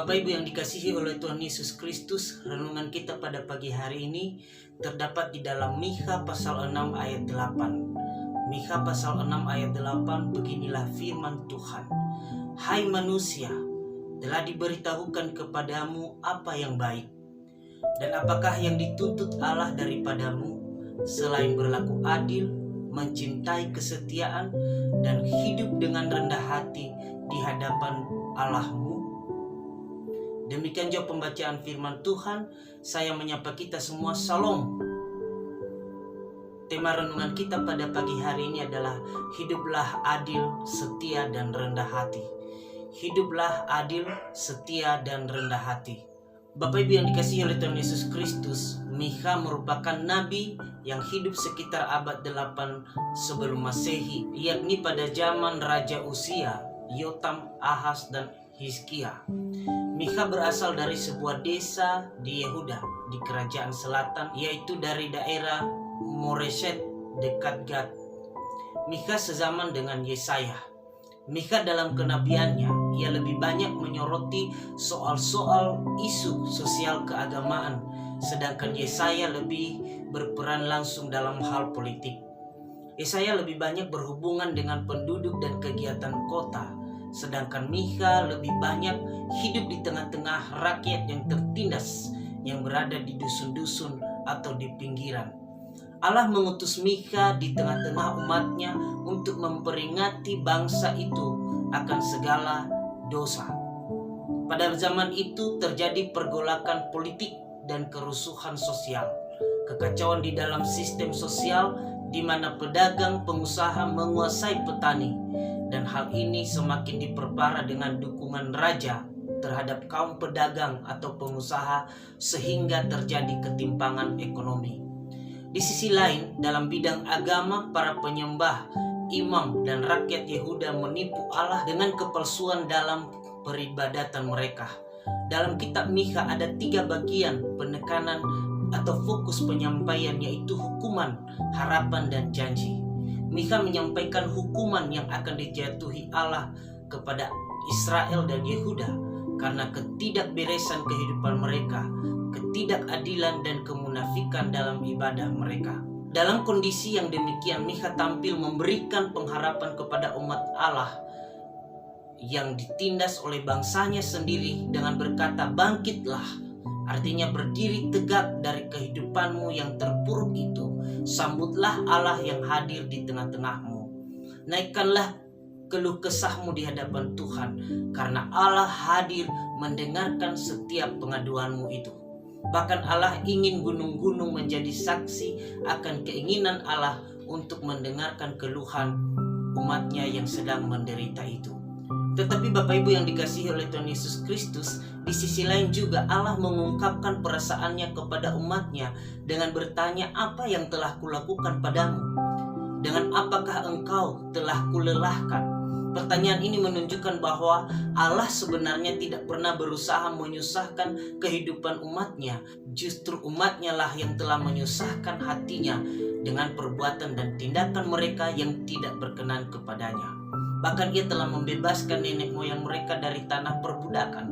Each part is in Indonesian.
Bapak Ibu yang dikasihi oleh Tuhan Yesus Kristus, renungan kita pada pagi hari ini terdapat di dalam Mikha pasal 6 ayat 8. Mikha pasal 6 ayat 8, beginilah firman Tuhan. Hai manusia, telah diberitahukan kepadamu apa yang baik. Dan apakah yang dituntut Allah daripadamu, selain berlaku adil, mencintai kesetiaan, dan hidup dengan rendah hati di hadapan Allahmu? Demikian jawab pembacaan firman Tuhan. Saya menyapa kita semua, Shalom. Tema renungan kita pada pagi hari ini adalah hiduplah adil, setia, dan rendah hati. Hiduplah adil, setia, dan rendah hati. Bapak Ibu yang dikasihi oleh Tuhan Yesus Kristus, Mikha merupakan nabi yang hidup sekitar abad 8 sebelum Masehi, yakni pada zaman Raja Uzia, Yotam, Ahaz, dan Hizkia. Mikha berasal dari sebuah desa di Yehuda, di kerajaan selatan, yaitu dari daerah Moreshet dekat Gad. Mikha sezaman dengan Yesaya. Mikha dalam kenabiannya, ia lebih banyak menyoroti soal-soal isu sosial keagamaan, sedangkan Yesaya lebih berperan langsung dalam hal politik. Yesaya lebih banyak berhubungan dengan penduduk dan kegiatan kota, sedangkan Mikha lebih banyak hidup di tengah-tengah rakyat yang tertindas, yang berada di dusun-dusun atau di pinggiran. Allah mengutus Mikha di tengah-tengah umatnya untuk memperingati bangsa itu akan segala dosa. Pada zaman itu terjadi pergolakan politik dan kerusuhan sosial, kekacauan di dalam sistem sosial di mana pedagang pengusaha menguasai petani, dan hal ini semakin diperparah dengan dukungan raja terhadap kaum pedagang atau pengusaha sehingga terjadi ketimpangan ekonomi. Di sisi lain, dalam bidang agama, para penyembah, imam, dan rakyat Yehuda menipu Allah dengan kepalsuan dalam peribadatan mereka. Dalam kitab Mikha ada 3 bagian penekanan atau fokus penyampaian, yaitu hukuman, harapan, dan janji. Mikha menyampaikan hukuman yang akan dijatuhi Allah kepada Israel dan Yehuda karena ketidakberesan kehidupan mereka, ketidakadilan, dan kemunafikan dalam ibadah mereka. Dalam kondisi yang demikian, Mikha tampil memberikan pengharapan kepada umat Allah yang ditindas oleh bangsanya sendiri dengan berkata, "Bangkitlah," artinya berdiri tegak dari kehidupanmu yang terpuruk itu. Sambutlah Allah yang hadir di tengah-tengahmu. Naikkanlah keluh kesahmu di hadapan Tuhan, karena Allah hadir mendengarkan setiap pengaduanmu itu. Bahkan Allah ingin gunung-gunung menjadi saksi akan keinginan Allah untuk mendengarkan keluhan umatnya yang sedang menderita itu. Tetapi Bapak Ibu yang dikasihi oleh Tuhan Yesus Kristus, di sisi lain juga Allah mengungkapkan perasaannya kepada umatnya dengan bertanya, "Apa yang telah kulakukan padamu? Dengan apakah engkau telah kulelahkan?" Pertanyaan ini menunjukkan bahwa Allah sebenarnya tidak pernah berusaha menyusahkan kehidupan umatnya. Justru umatnya lah yang telah menyusahkan hatinya dengan perbuatan dan tindakan mereka yang tidak berkenan kepadanya. Bahkan ia telah membebaskan nenek moyang mereka dari tanah perbudakan,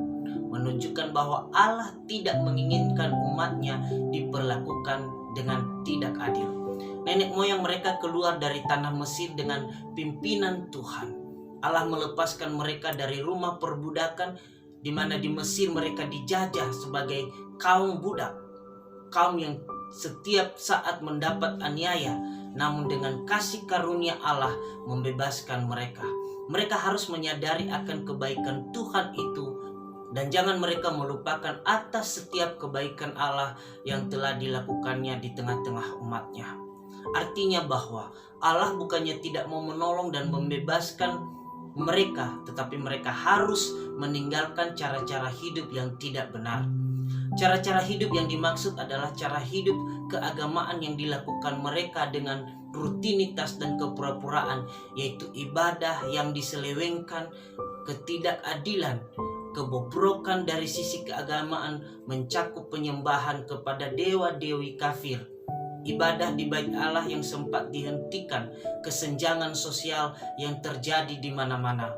menunjukkan bahwa Allah tidak menginginkan umatnya diperlakukan dengan tidak adil. Nenek moyang mereka keluar dari tanah Mesir dengan pimpinan Tuhan. Allah melepaskan mereka dari rumah perbudakan, di mana di Mesir mereka dijajah sebagai kaum budak, kaum yang setiap saat mendapat aniaya, namun dengan kasih karunia Allah membebaskan mereka. Mereka harus menyadari akan kebaikan Tuhan itu, dan jangan mereka melupakan atas setiap kebaikan Allah yang telah dilakukannya di tengah-tengah umatnya. Artinya bahwa Allah bukannya tidak mau menolong dan membebaskan mereka, tetapi mereka harus meninggalkan cara-cara hidup yang tidak benar. Cara-cara hidup yang dimaksud adalah cara hidup keagamaan yang dilakukan mereka dengan rutinitas dan kepura-puraan, yaitu ibadah yang diselewengkan, ketidakadilan, kebobrokan dari sisi keagamaan mencakup penyembahan kepada dewa-dewi kafir, ibadah di bait Allah yang sempat dihentikan, kesenjangan sosial yang terjadi di mana-mana.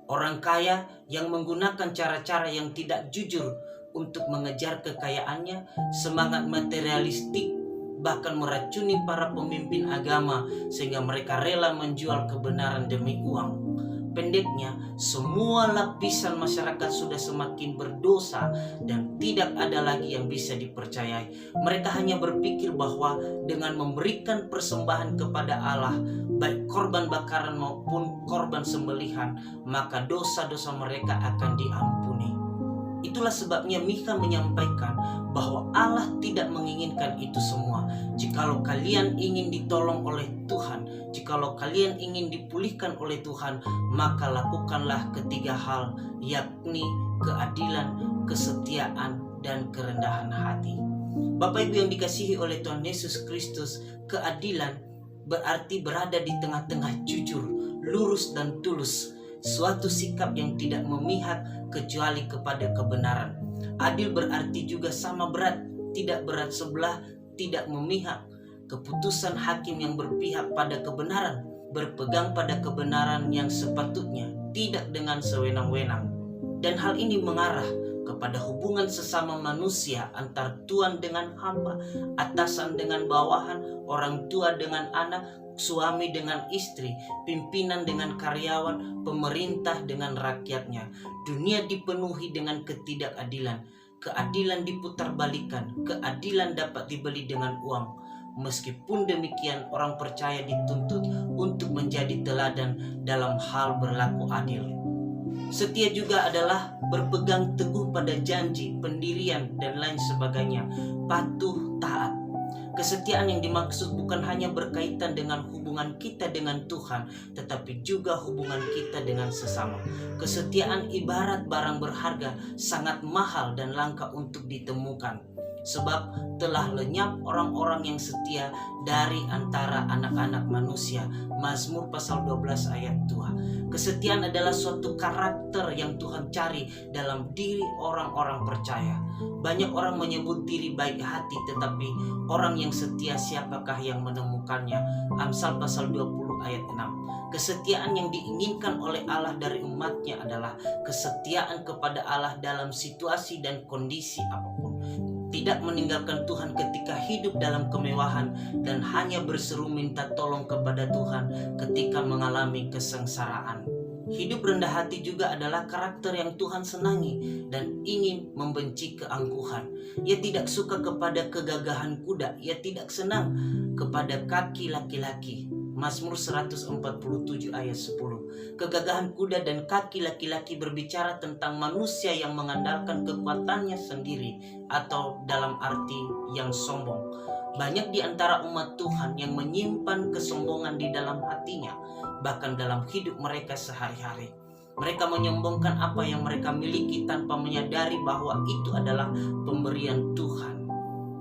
Orang kaya yang menggunakan cara-cara yang tidak jujur untuk mengejar kekayaannya, semangat materialistik, bahkan meracuni para pemimpin agama sehingga mereka rela menjual kebenaran demi uang. Pendeknya, semua lapisan masyarakat sudah semakin berdosa dan tidak ada lagi yang bisa dipercayai. Mereka hanya berpikir bahwa dengan memberikan persembahan kepada Allah, baik korban bakaran maupun korban sembelihan, maka dosa-dosa mereka akan diampuni. Itulah sebabnya Mikha menyampaikan bahwa Allah tidak menginginkan itu semua. Jikalau kalian ingin ditolong oleh Tuhan, jikalau kalian ingin dipulihkan oleh Tuhan, maka lakukanlah ketiga hal, yakni keadilan, kesetiaan, dan kerendahan hati. Bapak Ibu yang dikasihi oleh Tuhan Yesus Kristus, keadilan berarti berada di tengah-tengah jujur, lurus, dan tulus. Suatu sikap yang tidak memihak kecuali kepada kebenaran. Adil berarti juga sama berat, tidak berat sebelah, tidak memihak. Keputusan hakim yang berpihak pada kebenaran, berpegang pada kebenaran yang sepatutnya, tidak dengan sewenang-wenang. Dan hal ini mengarah kepada hubungan sesama manusia antar tuan dengan hamba, atasan dengan bawahan, orang tua dengan anak, suami dengan istri, pimpinan dengan karyawan, pemerintah dengan rakyatnya. Dunia dipenuhi dengan ketidakadilan. Keadilan diputarbalikkan, keadilan dapat dibeli dengan uang. Meskipun demikian, orang percaya dituntut untuk menjadi teladan dalam hal berlaku adil. Setia juga adalah berpegang teguh pada janji, pendirian, dan lain sebagainya. Patuh, taat. Kesetiaan yang dimaksud bukan hanya berkaitan dengan hubungan kita dengan Tuhan, tetapi juga hubungan kita dengan sesama. Kesetiaan ibarat barang berharga, sangat mahal dan langka untuk ditemukan. Sebab telah lenyap orang-orang yang setia dari antara anak-anak manusia. Mazmur pasal 12 ayat 2. Kesetiaan adalah suatu karakter yang Tuhan cari dalam diri orang-orang percaya. Banyak orang menyebut diri baik hati, tetapi orang yang setia siapakah yang menemukannya? Amsal pasal 20 ayat 6. Kesetiaan yang diinginkan oleh Allah dari umatnya adalah kesetiaan kepada Allah dalam situasi dan kondisi apapun. Tidak meninggalkan Tuhan ketika hidup dalam kemewahan dan hanya berseru minta tolong kepada Tuhan ketika mengalami kesengsaraan. Hidup rendah hati juga adalah karakter yang Tuhan senangi dan ingin membenci keangkuhan. Ia tidak suka kepada kegagahan kuda, ia tidak senang kepada kaki laki-laki. Mazmur 147 ayat 10. Kegagahan kuda dan kaki laki-laki berbicara tentang manusia yang mengandalkan kekuatannya sendiri atau dalam arti yang sombong. Banyak di antara umat Tuhan yang menyimpan kesombongan di dalam hatinya, bahkan dalam hidup mereka sehari-hari. Mereka menyombongkan apa yang mereka miliki tanpa menyadari bahwa itu adalah pemberian Tuhan.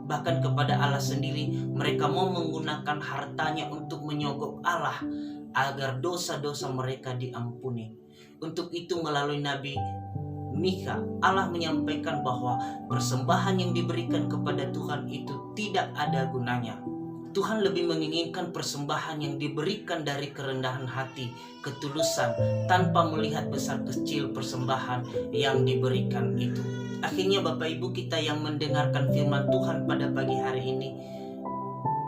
Bahkan kepada Allah sendiri, mereka mau menggunakan hartanya untuk menyogok Allah agar dosa-dosa mereka diampuni. Untuk itu melalui Nabi Mikha, Allah menyampaikan bahwa persembahan yang diberikan kepada Tuhan itu tidak ada gunanya. Tuhan lebih menginginkan persembahan yang diberikan dari kerendahan hati, ketulusan, tanpa melihat besar kecil persembahan yang diberikan itu. Akhirnya Bapak Ibu kita yang mendengarkan firman Tuhan pada pagi hari ini,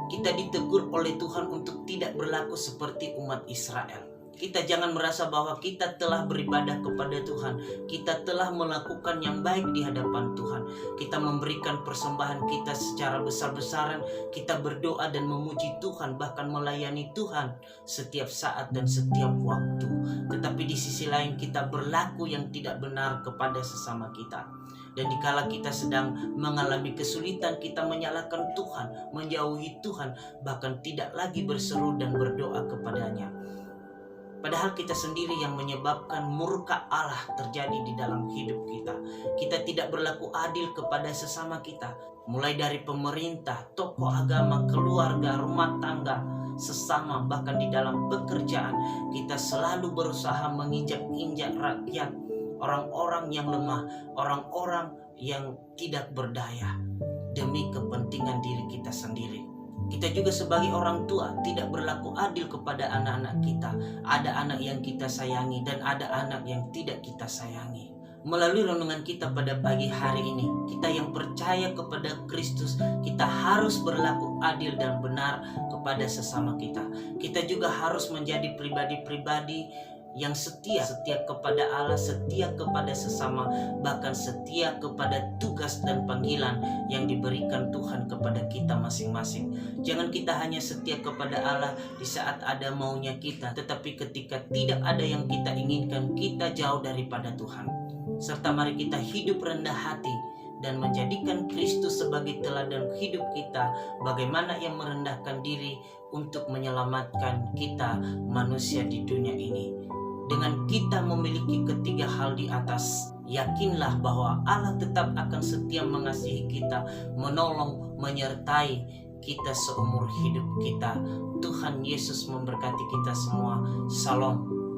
kita ditegur oleh Tuhan untuk tidak berlaku seperti umat Israel. Kita jangan merasa bahwa kita telah beribadah kepada Tuhan, kita telah melakukan yang baik di hadapan Tuhan, kita memberikan persembahan kita secara besar-besaran, kita berdoa dan memuji Tuhan, bahkan melayani Tuhan setiap saat dan setiap waktu. Tetapi di sisi lain kita berlaku yang tidak benar kepada sesama kita. Dan dikala kita sedang mengalami kesulitan, kita menyalahkan Tuhan, menjauhi Tuhan, bahkan tidak lagi berseru dan berdoa kepadanya. Padahal kita sendiri yang menyebabkan murka Allah terjadi di dalam hidup kita. Kita tidak berlaku adil kepada sesama kita. Mulai dari pemerintah, tokoh agama, keluarga, rumah tangga, sesama, bahkan di dalam pekerjaan. Kita selalu berusaha menginjak-injak rakyat, orang-orang yang lemah, orang-orang yang tidak berdaya demi kepentingan diri kita sendiri. Kita juga sebagai orang tua tidak berlaku adil kepada anak-anak kita. Ada anak yang kita sayangi dan ada anak yang tidak kita sayangi. Melalui renungan kita pada pagi hari ini, kita yang percaya kepada Kristus, kita harus berlaku adil dan benar kepada sesama kita. Kita juga harus menjadi pribadi-pribadi yang setia kepada Allah, setia kepada sesama, bahkan setia kepada tugas dan panggilan yang diberikan Tuhan kepada kita masing-masing. Jangan kita hanya setia kepada Allah di saat ada maunya kita, tetapi ketika tidak ada yang kita inginkan, kita jauh daripada Tuhan. Serta mari kita hidup rendah hati dan menjadikan Kristus sebagai teladan hidup kita, bagaimana ia merendahkan diri untuk menyelamatkan kita manusia di dunia ini. Dengan kita memiliki ketiga hal di atas, yakinlah bahwa Allah tetap akan setia mengasihi kita, menolong, menyertai kita seumur hidup kita. Tuhan Yesus memberkati kita semua. Shalom.